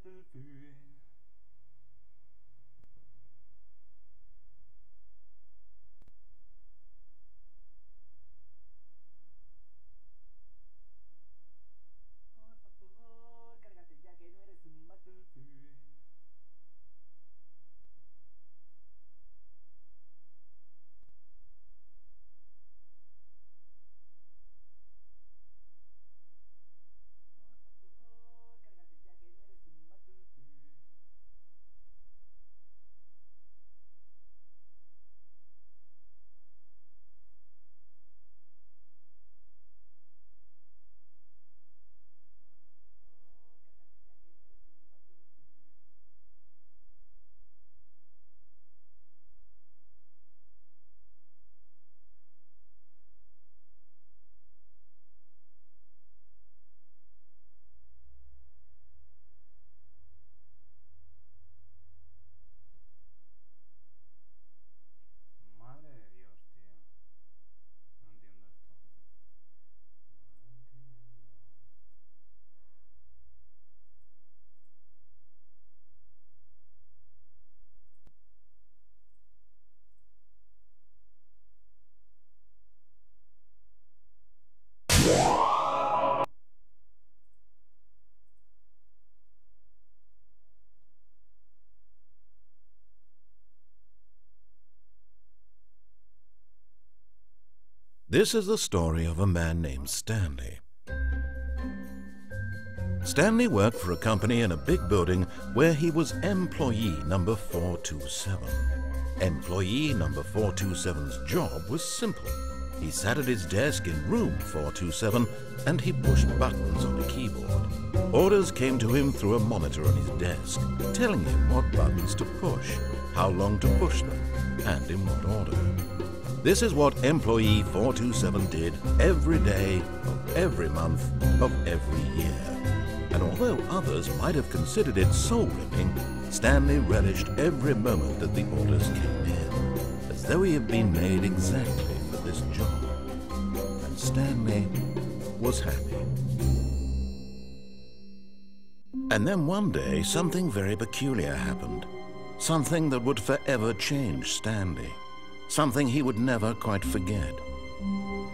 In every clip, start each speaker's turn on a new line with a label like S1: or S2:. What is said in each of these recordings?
S1: battlefield. Por favor, cárgate ya que no eres un battlefield. Por favor, cárgate ya que no eres un battlefield. Madre de Dios, tío. No entiendo esto. No lo entiendo.
S2: This is the story of a man named Stanley. Stanley worked for a company in a big building where he was employee number 427. Employee number 427's job was simple. He sat at his desk in room 427 and he pushed buttons on a keyboard. Orders came to him through a monitor on his desk, telling him what buttons to push, how long to push them, and in what order. This is what employee 427 did every day of every month of every year. And although others might have considered it soul-ripping, Stanley relished every moment that the orders came in, as though he had been made exactly for this job. And Stanley was happy. And then one day, something very peculiar happened. Something that would forever change Stanley. Something he would never quite forget.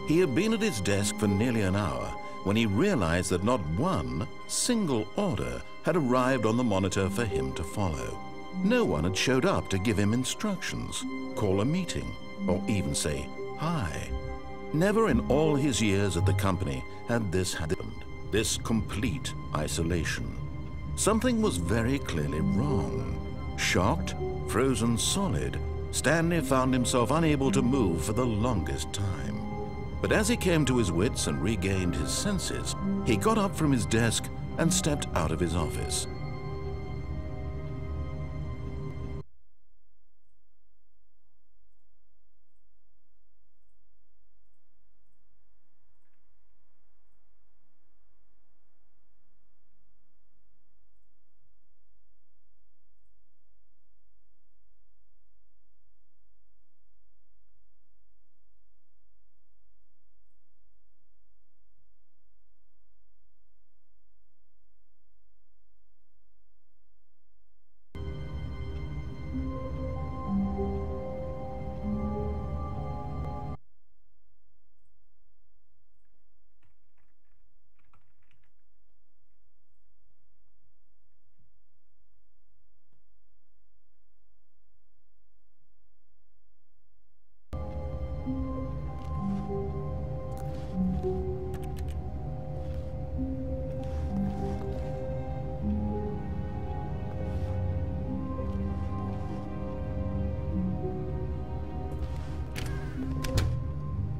S2: He had been at his desk for nearly an hour when he realized that not one single order had arrived on the monitor for him to follow. No one had showed up to give him instructions, call a meeting, or even say hi. Never in all his years at the company had this happened, this complete isolation. Something was very clearly wrong. Shocked, frozen solid, Stanley found himself unable to move for the longest time. But as he came to his wits and regained his senses, he got up from his desk and stepped out of his office.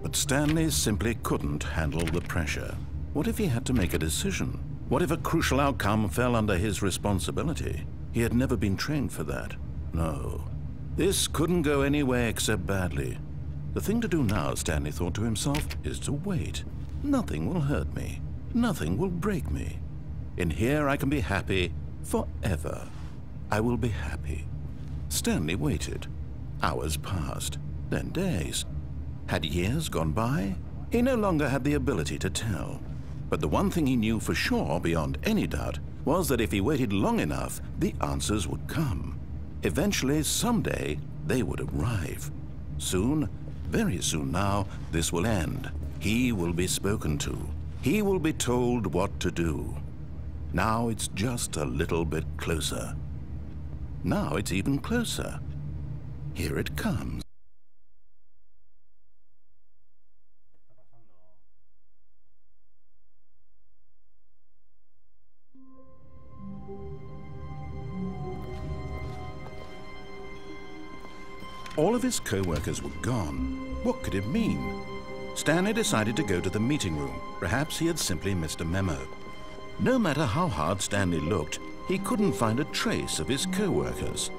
S2: But Stanley simply couldn't handle the pressure. What if he had to make a decision? What if a crucial outcome fell under his responsibility? He had never been trained for that. No. This couldn't go any way except badly. The thing to do now, Stanley thought to himself, is to wait. Nothing will hurt me. Nothing will break me. In here I can be happy forever. I will be happy. Stanley waited. Hours passed, then days. Had years gone by? He no longer had the ability to tell. But the one thing he knew for sure, beyond any doubt, was that if he waited long enough, the answers would come. Eventually, someday, they would arrive. Soon, very soon now, this will end. He will be spoken to. He will be told what to do. Now it's just a little bit closer. Now it's even closer. Here it comes. All of his co-workers were gone. What could it mean? Stanley decided to go to the meeting room. Perhaps he had simply missed a memo. No matter how hard Stanley looked, he couldn't find a trace of his co-workers.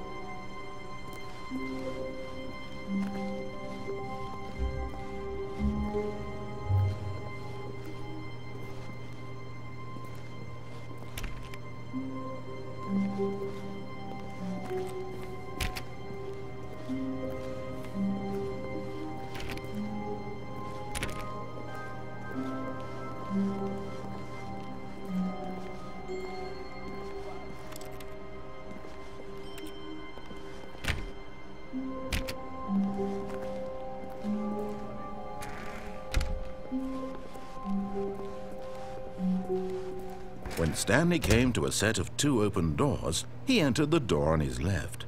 S2: When Stanley came to a set of 2 open doors, he entered the door on his left.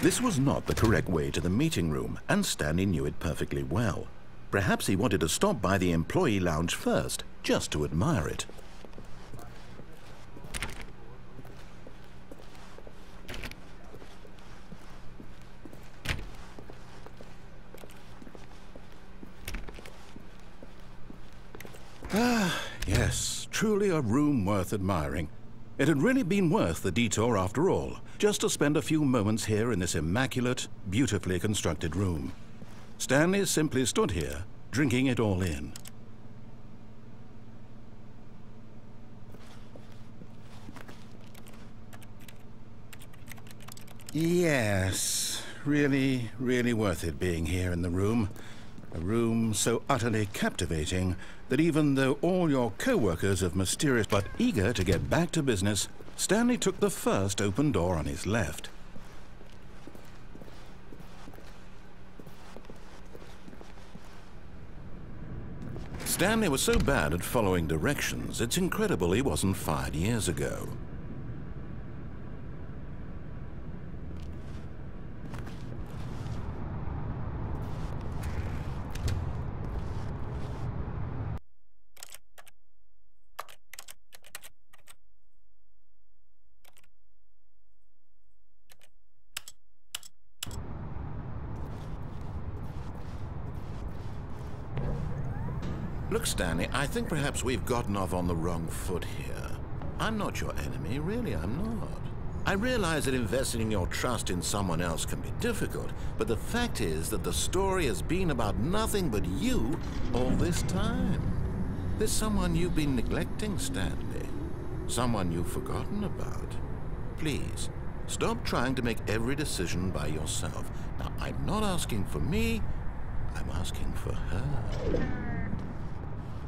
S2: This was not the correct way to the meeting room, and Stanley knew it perfectly well. Perhaps he wanted to stop by the employee lounge first, just to admire it. Ah, yes, truly a room worth admiring. It had really been worth the detour after all, just to spend a few moments here in this immaculate, beautifully constructed room. Stanley simply stood here, drinking it all in. Yes, really, really worth it being here in the room. A room so utterly captivating that even though all your co-workers have mysterious but eager to get back to business, Stanley took the first open door on his left. Stanley was so bad at following directions, it's incredible he wasn't fired years ago. Look, Stanley, I think perhaps we've gotten off on the wrong foot here. I'm not your enemy, really, I'm not. I realize that investing your trust in someone else can be difficult, but the fact is that the story has been about nothing but you all this time. There's someone you've been neglecting, Stanley. Someone you've forgotten about. Please, stop trying to make every decision by yourself. Now, I'm not asking for me, I'm asking for her.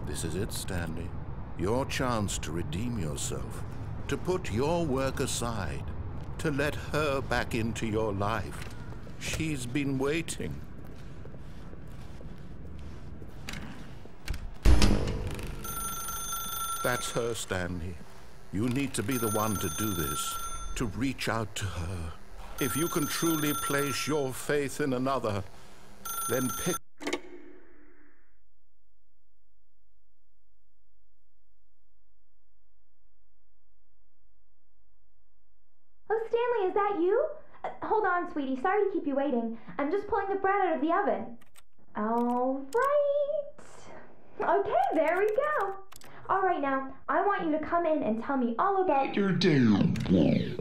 S2: This is it, Stanley. Your chance to redeem yourself, to put your work aside, to let her back into your life. She's been waiting. That's her, Stanley. You need to be the one to do this, to reach out to her. If you can truly place your faith in another, then pick.
S3: Oh, Stanley, is that you? Hold on, sweetie. Sorry to keep you waiting. I'm just pulling the bread out of the oven. All right. Okay, there we go. All right, now, I want you to come in and tell me all about your day.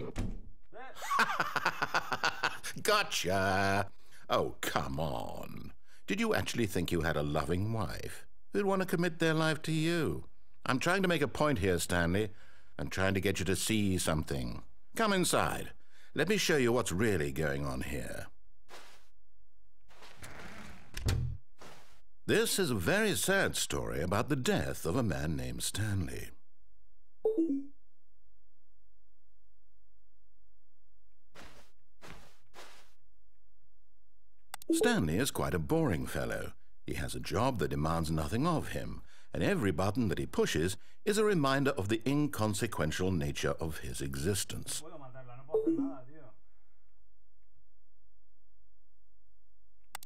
S2: Gotcha. Oh, come on. Did you actually think you had a loving wife who'd want to commit their life to you? I'm trying to make a point here, Stanley. I'm trying to get you to see something. Come inside. Let me show you what's really going on here. This is a very sad story about the death of a man named Stanley. Stanley is quite a boring fellow. He has a job that demands nothing of him, and every button that he pushes is a reminder of the inconsequential nature of his existence.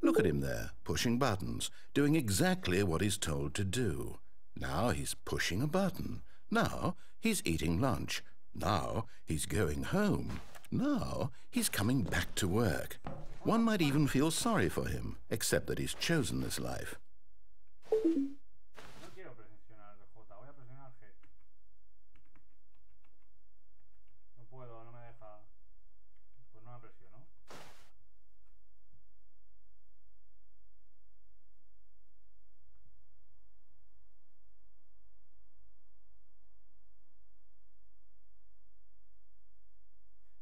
S2: Look at him there, pushing buttons, doing exactly what he's told to do. Now he's pushing a button. Now he's eating lunch. Now he's going home. Now he's coming back to work. One might even feel sorry for him, except that he's chosen this life.
S1: No quiero presionar el J, voy a presionar G. No puedo, no me deja. Pues no la presiono.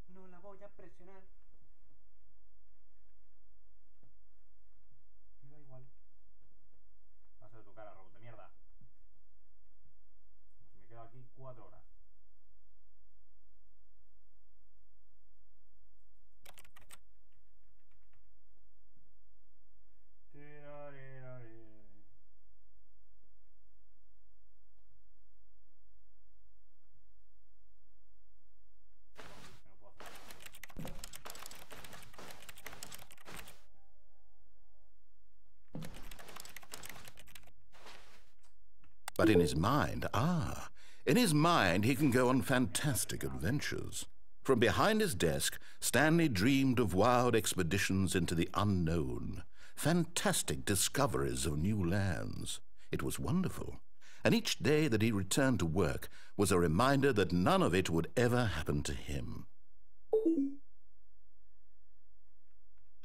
S1: No la voy a presionar. Me da igual. Paso de tu cara, robot de mierda. Me quedo aquí 4 horas. No puedo hacer.
S2: But in his mind, in his mind he can go on fantastic adventures. From behind his desk, Stanley dreamed of wild expeditions into the unknown, fantastic discoveries of new lands. It was wonderful, and each day that he returned to work was a reminder that none of it would ever happen to him.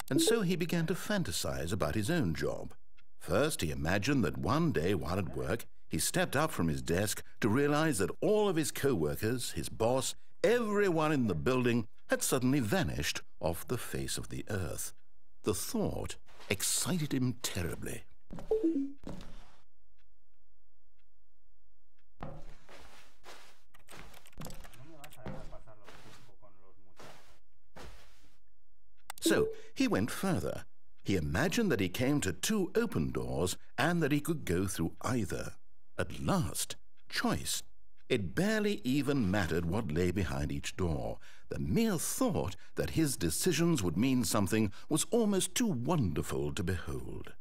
S2: And so he began to fantasize about his own job. First, he imagined that one day while at work, he stepped up from his desk to realize that all of his co-workers, his boss, everyone in the building had suddenly vanished off the face of the earth. The thought excited him terribly. So he went further. He imagined that he came to 2 open doors and that he could go through either. At last, choice. It barely even mattered what lay behind each door. The mere thought that his decisions would mean something was almost too wonderful to behold.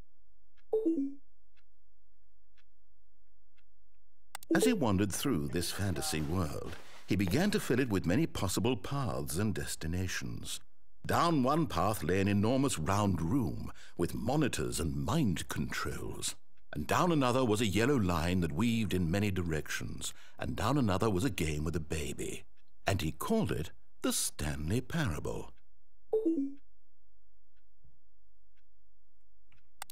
S2: As he wandered through this fantasy world, he began to fill it with many possible paths and destinations. Down one path lay an enormous round room with monitors and mind controls. And down another was a yellow line that weaved in many directions. And down another was a game with a baby. And he called it the Stanley Parable.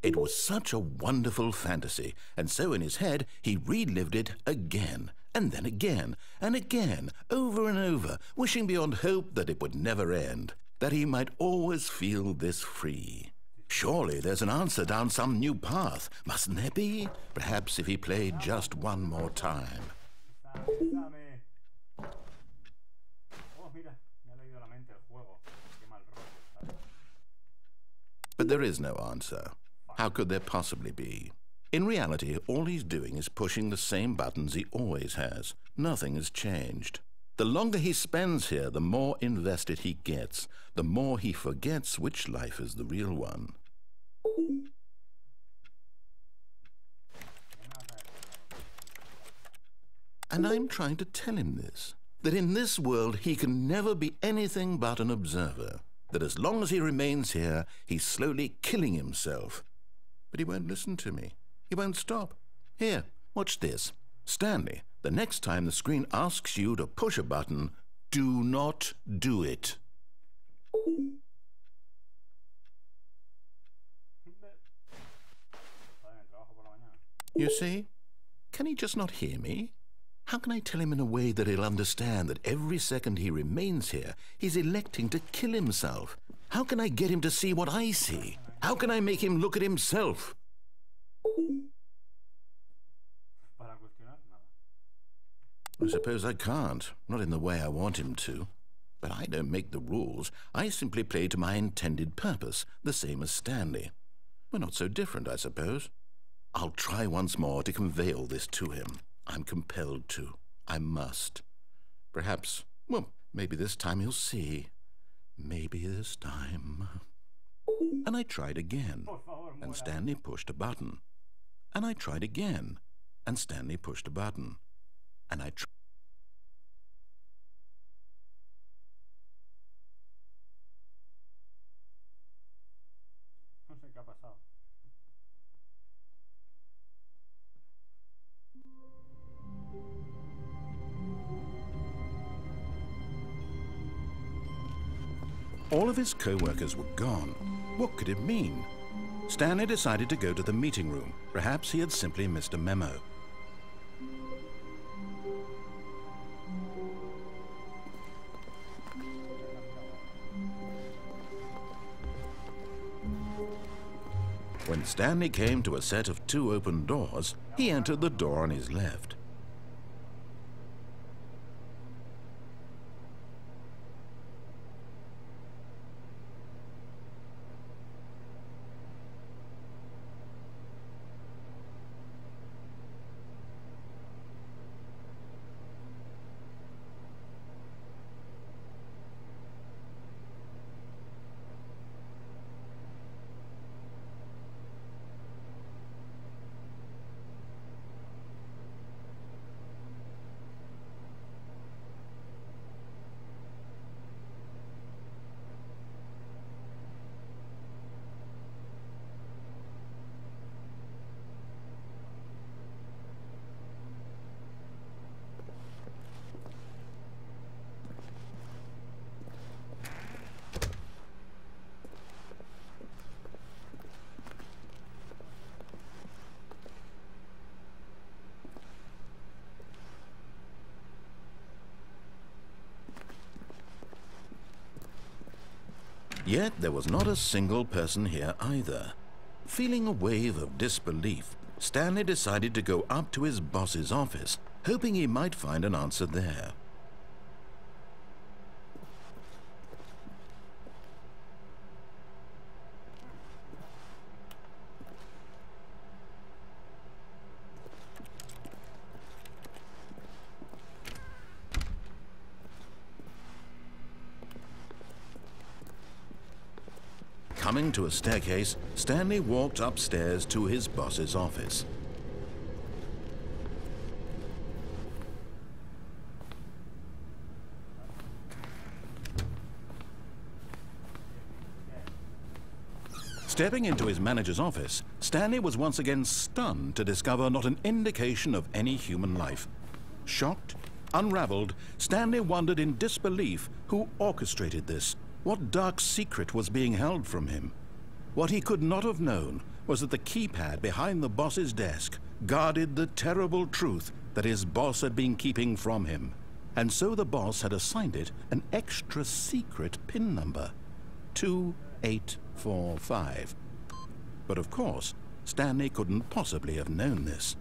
S2: It was such a wonderful fantasy, and so in his head he relived it again, and then again, and again, over and over, wishing beyond hope that it would never end, that he might always feel this free. Surely there's an answer down some new path, mustn't there be? Perhaps if he played just one more time. But there is no answer. How could there possibly be? In reality, all he's doing is pushing the same buttons he always has. Nothing has changed. The longer he spends here, the more invested he gets, the more he forgets which life is the real one. And I'm trying to tell him this, that in this world he can never be anything but an observer, that as long as he remains here, he's slowly killing himself. But he won't listen to me. He won't stop. Here, watch this. Stanley, the next time the screen asks you to push a button, do not do it. You see? Can he just not hear me? How can I tell him in a way that he'll understand that every second he remains here, he's electing to kill himself? How can I get him to see what I see? How can I make him look at himself? I suppose I can't, not in the way I want him to. But I don't make the rules. I simply play to my intended purpose, the same as Stanley. We're not so different, I suppose. I'll try once more to convey all this to him. I'm compelled to. I must. Perhaps, well, maybe this time he'll see. Maybe this time. And I tried again, and Stanley pushed a button. And I tried again, and Stanley pushed a button. And I tried.
S1: No sé qué ha pasado.
S2: All of his co-workers were gone. What could it mean? Stanley decided to go to the meeting room. Perhaps he had simply missed a memo. When Stanley came to a set of 2 open doors, he entered the door on his left. Yet there was not a single person here either. Feeling a wave of disbelief, Stanley decided to go up to his boss's office, hoping he might find an answer there. Coming to a staircase, Stanley walked upstairs to his boss's office. Stepping into his manager's office, Stanley was once again stunned to discover not an indication of any human life. Shocked, unraveled, Stanley wondered in disbelief who orchestrated this. What dark secret was being held from him? What he could not have known was that the keypad behind the boss's desk guarded the terrible truth that his boss had been keeping from him. And so the boss had assigned it an extra secret PIN number, 2845. But of course, Stanley couldn't possibly have known this.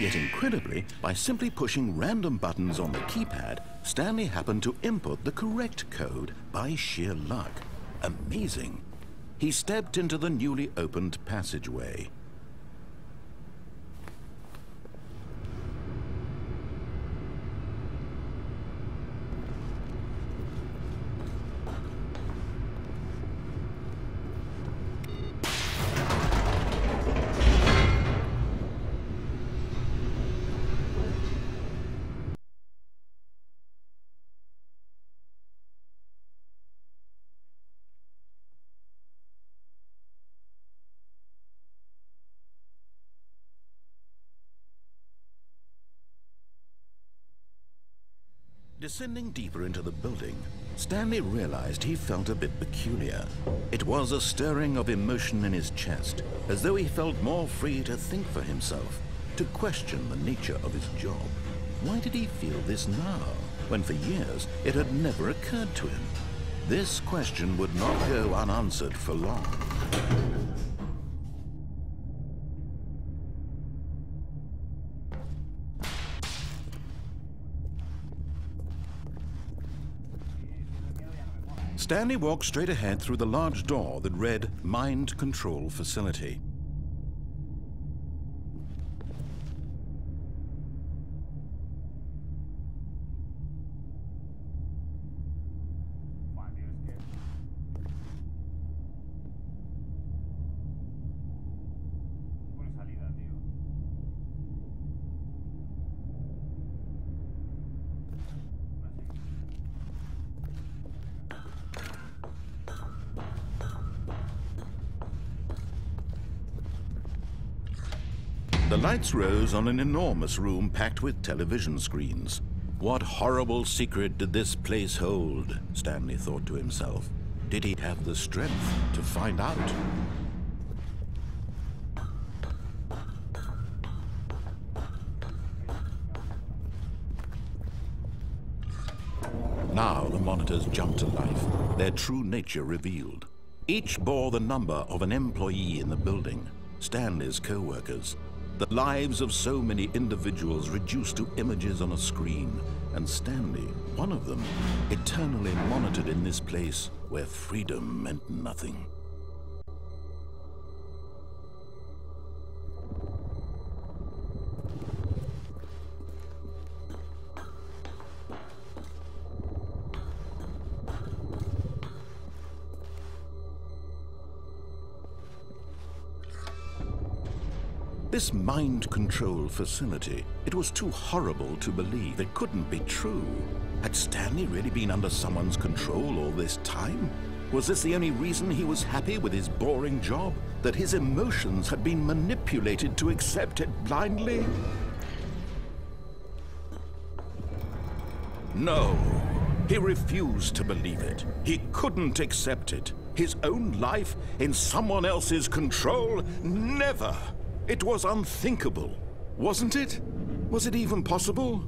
S2: Yet incredibly, by simply pushing random buttons on the keypad, Stanley happened to input the correct code by sheer luck. Amazing. He stepped into the newly opened passageway. Descending deeper into the building, Stanley realized he felt a bit peculiar. It was a stirring of emotion in his chest, as though he felt more free to think for himself, to question the nature of his job. Why did he feel this now, when for years it had never occurred to him? This question would not go unanswered for long. Stanley walked straight ahead through the large door that read Mind Control Facility. The lights rose on an enormous room packed with television screens. What horrible secret did this place hold? Stanley thought to himself. Did he have the strength to find out? Now the monitors jumped to life, their true nature revealed. Each bore the number of an employee in the building, Stanley's co-workers. The lives of so many individuals reduced to images on a screen, and Stanley, one of them, eternally monitored in this place where freedom meant nothing. This mind control facility, it was too horrible to believe. It couldn't be true. Had Stanley really been under someone's control all this time? Was this the only reason he was happy with his boring job? That his emotions had been manipulated to accept it blindly? No, he refused to believe it. He couldn't accept it. His own life in someone else's control? Never! It was unthinkable, wasn't it? Was it even possible?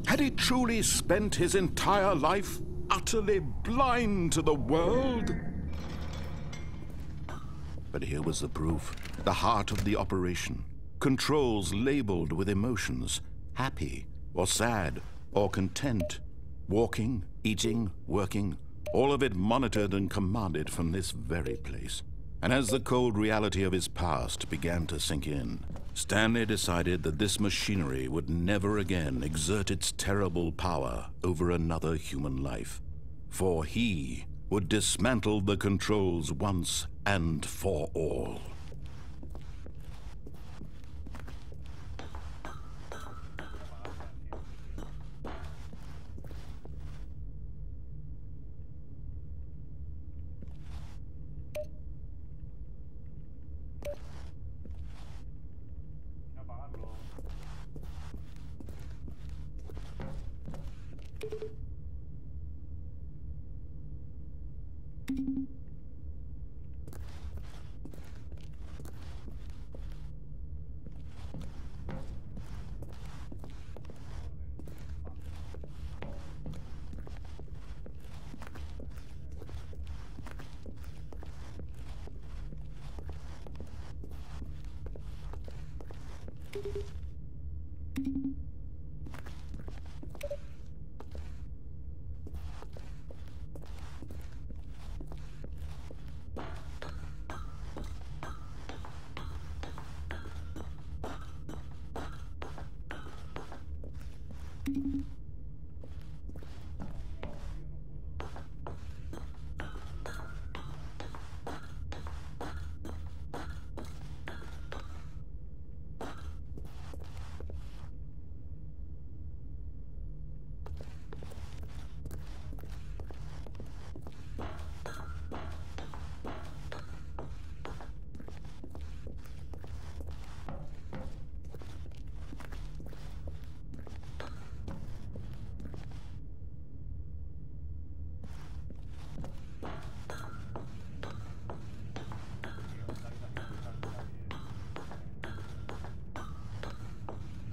S2: Had he truly spent his entire life utterly blind to the world? But here was the proof, the heart of the operation. Controls labeled with emotions, happy or sad or content. Walking, eating, working, all of it monitored and commanded from this very place. And as the cold reality of his past began to sink in, Stanley decided that this machinery would never again exert its terrible power over another human life. For he would dismantle the controls once and for all.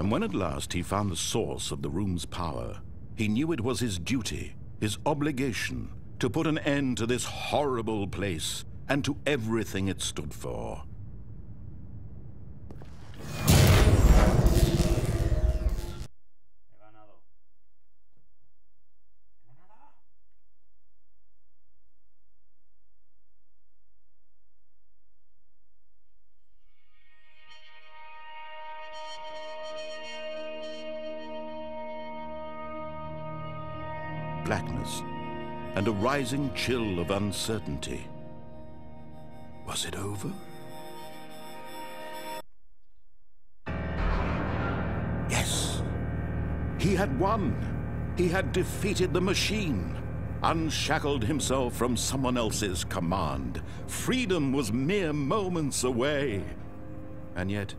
S2: And when at last he found the source of the room's power, he knew it was his duty, his obligation, to put an end to this horrible place and to everything it stood for. Blackness and a rising chill of uncertainty. Was it over? Yes. He had won. He had defeated the machine, unshackled himself from someone else's command. Freedom was mere moments away. And yet,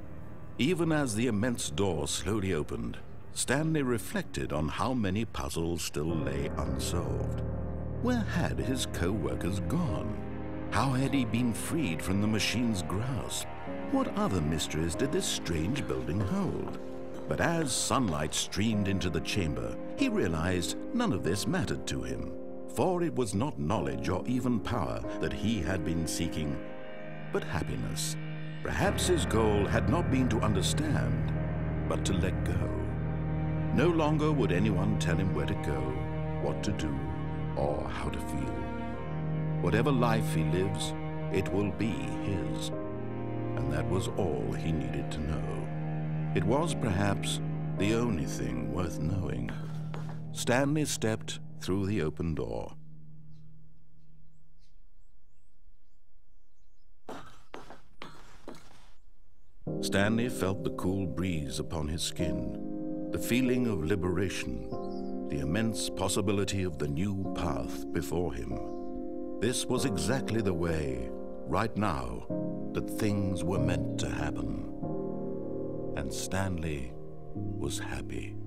S2: even as the immense door slowly opened, Stanley reflected on how many puzzles still lay unsolved. Where had his co-workers gone? How had he been freed from the machine's grasp? What other mysteries did this strange building hold? But as sunlight streamed into the chamber, he realized none of this mattered to him, for it was not knowledge or even power that he had been seeking, but happiness. Perhaps his goal had not been to understand, but to let go. No longer would anyone tell him where to go, what to do, or how to feel. Whatever life he lives, it will be his. And that was all he needed to know. It was perhaps the only thing worth knowing. Stanley stepped through the open door. Stanley felt the cool breeze upon his skin. The feeling of liberation, the immense possibility of the new path before him. This was exactly the way, right now, that things were meant to happen. And Stanley was happy.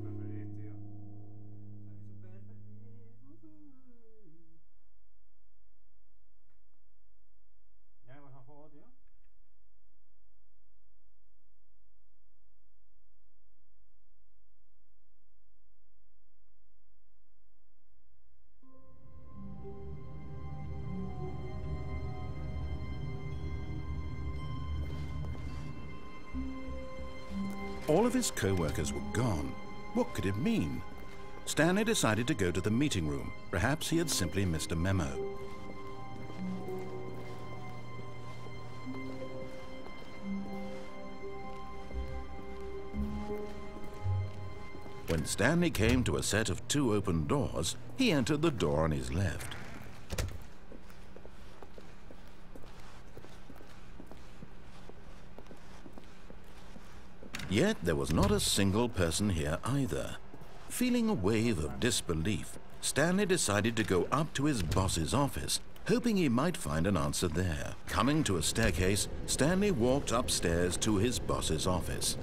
S2: All of his co-workers were gone. What could it mean? Stanley decided to go to the meeting room. Perhaps he had simply missed a memo. When Stanley came to a set of 2 open doors, he entered the door on his left. Yet there was not a single person here either. Feeling a wave of disbelief, Stanley decided to go up to his boss's office, hoping he might find an answer there. Coming to a staircase, Stanley walked upstairs to his boss's office.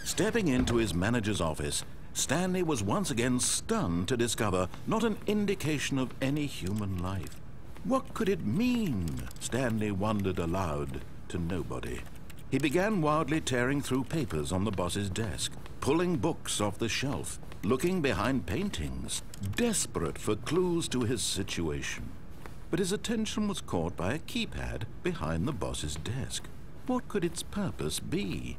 S2: Stepping into his manager's office, Stanley was once again stunned to discover not an indication of any human life. What could it mean? Stanley wondered aloud to nobody. He began wildly tearing through papers on the boss's desk, pulling books off the shelf, looking behind paintings, desperate for clues to his situation. But his attention was caught by a keypad behind the boss's desk. What could its purpose be?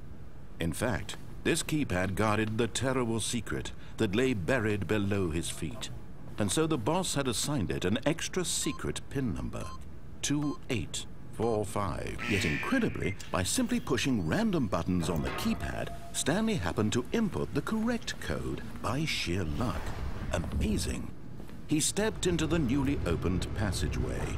S2: In fact, this keypad guarded the terrible secret that lay buried below his feet. And so the boss had assigned it an extra secret PIN number, 2845. Yet incredibly, by simply pushing random buttons on the keypad, Stanley happened to input the correct code by sheer luck. Amazing. He stepped into the newly opened passageway.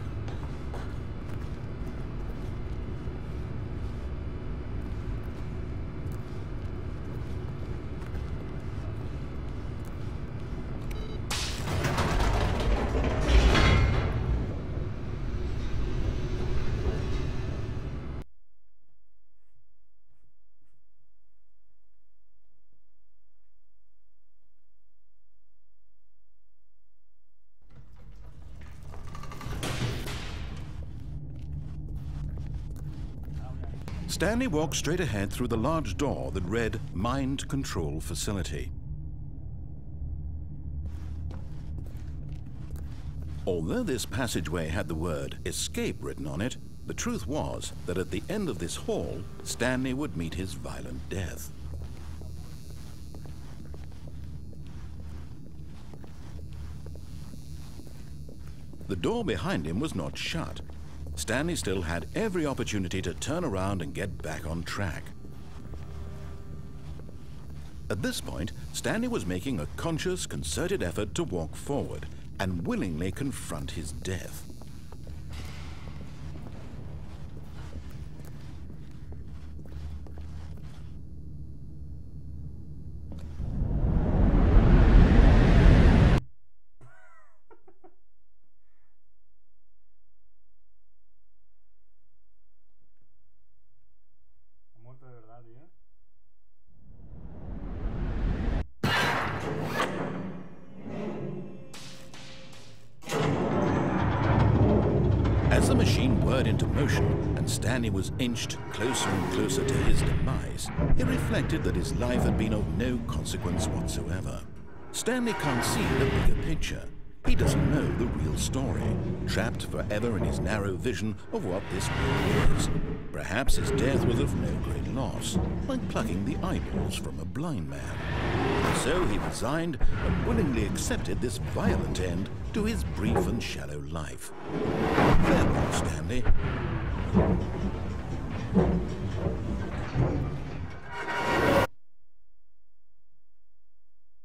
S2: Stanley walked straight ahead through the large door that read Mind Control Facility. Although this passageway had the word Escape written on it, the truth was that at the end of this hall, Stanley would meet his violent death. The door behind him was not shut. Stanley still had every opportunity to turn around and get back on track. At this point, Stanley was making a conscious, concerted effort to walk forward and willingly confront his death.
S1: Muerto de verdad, tío.
S2: As the machine whirred into motion and Stanley was inched closer and closer to his demise, he reflected that his life had been of no consequence whatsoever. Stanley can't see the bigger picture. He doesn't know the real story, trapped forever in his narrow vision of what this world is. Perhaps his death was of no great loss, like plucking the eyeballs from a blind man. So he resigned and willingly accepted this violent end to his brief and shallow life. Farewell, Stanley.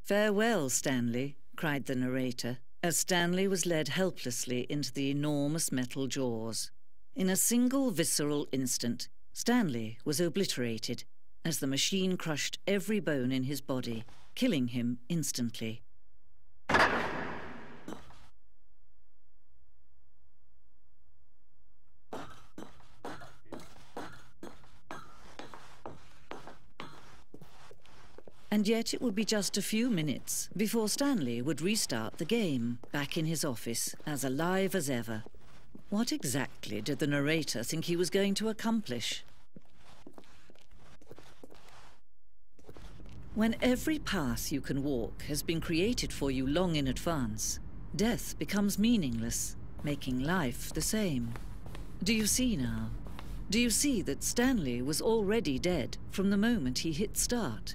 S4: "Farewell, Stanley," cried the narrator, as Stanley was led helplessly into the enormous metal jaws. In a single visceral instant, Stanley was obliterated as the machine crushed every bone in his body, killing him instantly. And yet it would be just a few minutes before Stanley would restart the game, back in his office, as alive as ever. What exactly did the narrator think he was going to accomplish? When every path you can walk has been created for you long in advance, death becomes meaningless, making life the same. Do you see now? Do you see that Stanley was already dead from the moment he hit start?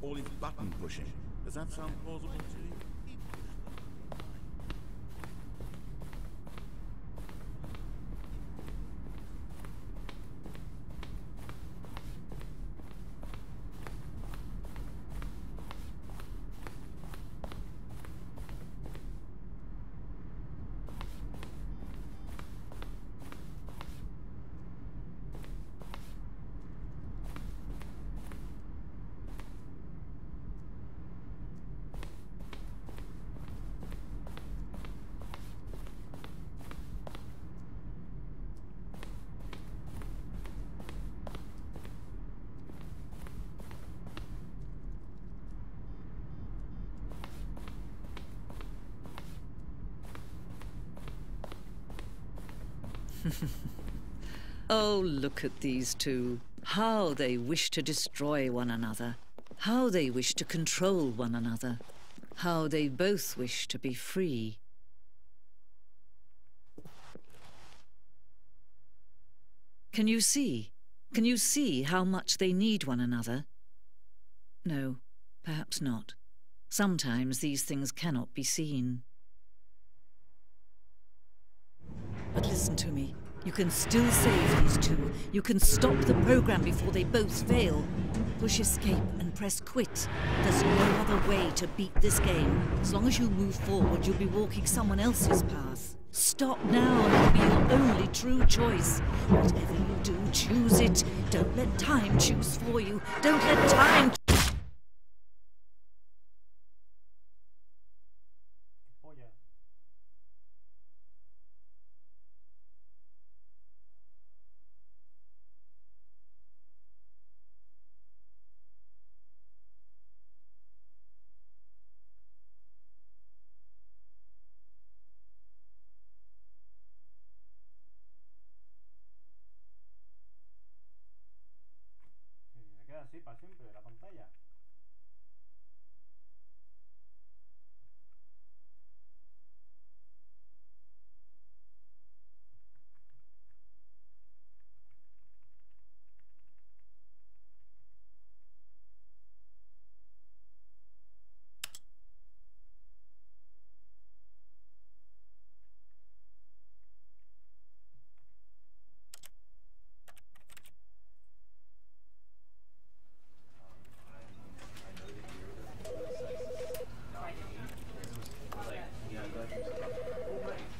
S2: all his button pushing. Does that sound plausible to you?
S4: Oh, look at these two. How they wish to destroy one another. How they wish to control one another. How they both wish to be free. Can you see? Can you see how much they need one another? No, perhaps not. Sometimes these things cannot be seen. But listen to me. You can still save these two. You can stop the program before they both fail. Push escape and press quit. There's no other way to beat this game. As long as you move forward, you'll be walking someone else's path. Stop now and it'll be your only true choice. Whatever you do, choose it. Don't let time choose for you. Don't let time...
S1: Se queda así para siempre la pantalla.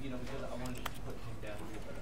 S5: You know, because I wanted to put him down here.